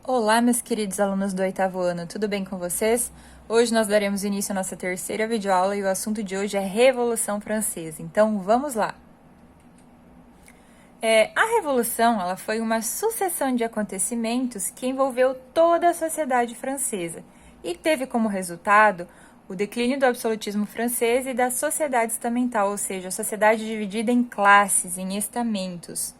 Olá, meus queridos alunos do 8º ano, tudo bem com vocês? Hoje nós daremos início à nossa terceira videoaula e o assunto de hoje é Revolução Francesa. Então, vamos lá! A Revolução ela foi uma sucessão de acontecimentos que envolveu toda a sociedade francesa e teve como resultado o declínio do absolutismo francês e da sociedade estamental, ou seja, a sociedade dividida em classes, em estamentos.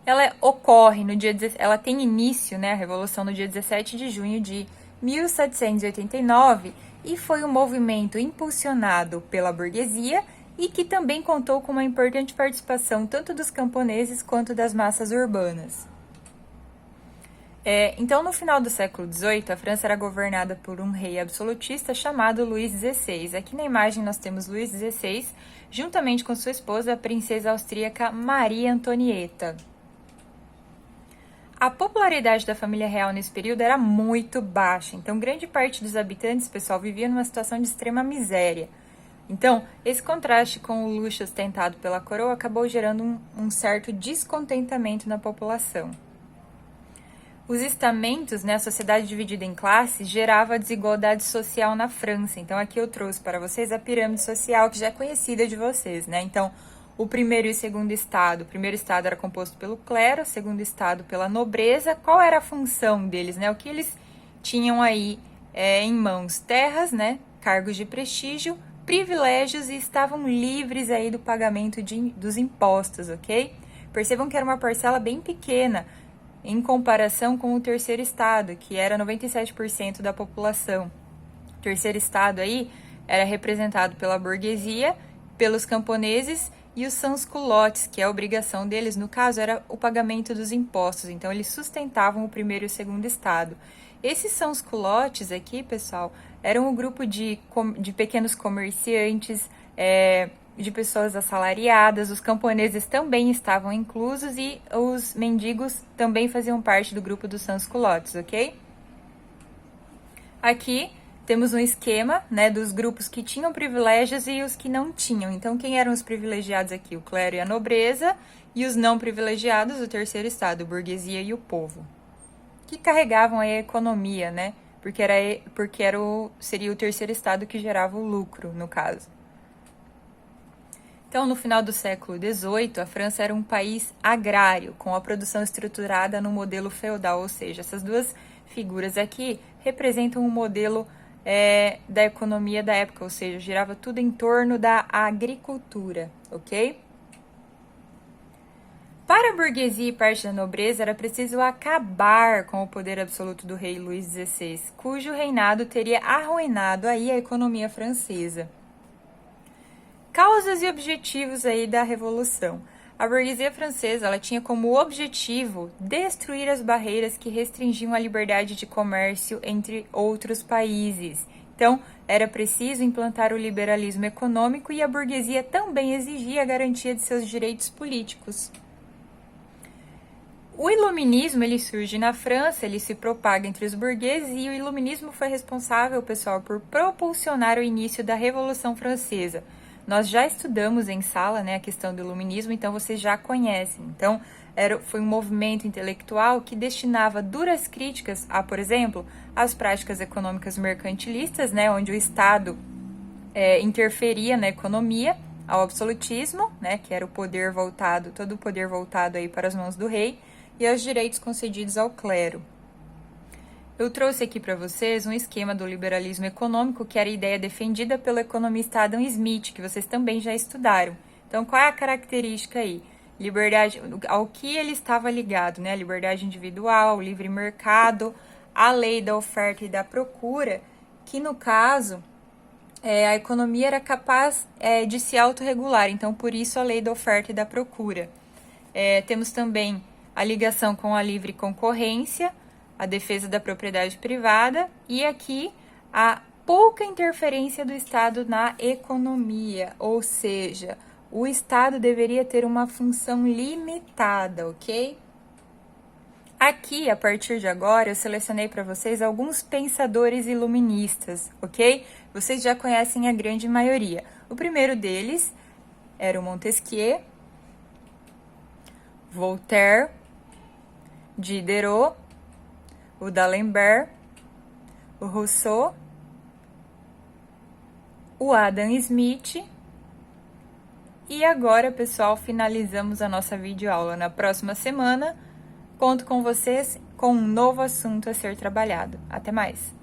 Ela ocorre no dia, ela tem início, a Revolução, no dia 17 de junho de 1789 e foi um movimento impulsionado pela burguesia e que também contou com uma importante participação tanto dos camponeses quanto das massas urbanas. Então, no final do século XVIII, a França era governada por um rei absolutista chamado Luís XVI. Aqui na imagem nós temos Luís XVI, juntamente com sua esposa, a princesa austríaca Maria Antonieta. A popularidade da família real nesse período era muito baixa, então grande parte dos habitantes, pessoal, vivia numa situação de extrema miséria. Então, esse contraste com o luxo ostentado pela coroa acabou gerando um certo descontentamento na população. Os estamentos, a sociedade dividida em classes, gerava desigualdade social na França. Então, aqui eu trouxe para vocês a pirâmide social, que já é conhecida de vocês, Então, o primeiro e o segundo estado. O primeiro estado era composto pelo clero, o segundo estado pela nobreza. Qual era a função deles, O que eles tinham aí em mãos? Terras, cargos de prestígio, privilégios e estavam livres aí do pagamento dos impostos, ok? Percebam que era uma parcela bem pequena em comparação com o terceiro estado, que era 97% da população. O terceiro estado aí era representado pela burguesia, pelos camponeses e os sans-culottes, que a obrigação deles, no caso, era o pagamento dos impostos. Então, eles sustentavam o primeiro e o segundo estado. Esses sans-culottes aqui, pessoal, eram um grupo de pequenos comerciantes, de pessoas assalariadas. Os camponeses também estavam inclusos e os mendigos também faziam parte do grupo dos sans-culottes, ok? Aqui temos um esquema, dos grupos que tinham privilégios e os que não tinham. Então, quem eram os privilegiados aqui? O clero e a nobreza, e os não privilegiados, o terceiro estado, a burguesia e o povo, que carregavam a economia, Porque seria o terceiro estado que gerava o lucro, no caso. Então, no final do século XVIII, a França era um país agrário, com a produção estruturada no modelo feudal, ou seja, essas duas figuras aqui representam um modelo da economia da época, ou seja, girava tudo em torno da agricultura, ok? Para a burguesia e parte da nobreza, era preciso acabar com o poder absoluto do rei Luís XVI, cujo reinado teria arruinado aí a economia francesa. Causas e objetivos aí da Revolução. A burguesia francesa ela tinha como objetivo destruir as barreiras que restringiam a liberdade de comércio entre outros países. Então, era preciso implantar o liberalismo econômico e a burguesia também exigia a garantia de seus direitos políticos. O iluminismo ele surge na França, ele se propaga entre os burgueses e o iluminismo foi responsável, pessoal, por propulsionar o início da Revolução Francesa. Nós já estudamos em sala, a questão do iluminismo, então vocês já conhecem. Então, foi um movimento intelectual que destinava duras críticas a, por exemplo, as práticas econômicas mercantilistas, onde o Estado interferia na economia, ao absolutismo, que era todo o poder voltado aí para as mãos do rei, e aos direitos concedidos ao clero. Eu trouxe aqui para vocês um esquema do liberalismo econômico, que era a ideia defendida pelo economista Adam Smith, que vocês também já estudaram. Então, qual é a característica aí? Liberdade, ao que ele estava ligado, A liberdade individual, o livre mercado, a lei da oferta e da procura, que no caso, a economia era capaz de se autorregular, então por isso a lei da oferta e da procura. Temos também a ligação com a livre concorrência, a defesa da propriedade privada e aqui a pouca interferência do Estado na economia, ou seja, o Estado deveria ter uma função limitada, ok? Aqui, a partir de agora, eu selecionei para vocês alguns pensadores iluministas, ok? Vocês já conhecem a grande maioria. O primeiro deles era o Montesquieu, Voltaire, Diderot, o D'Alembert, o Rousseau, o Adam Smith. E agora, pessoal, finalizamos a nossa videoaula. Na próxima semana, conto com vocês com um novo assunto a ser trabalhado. Até mais!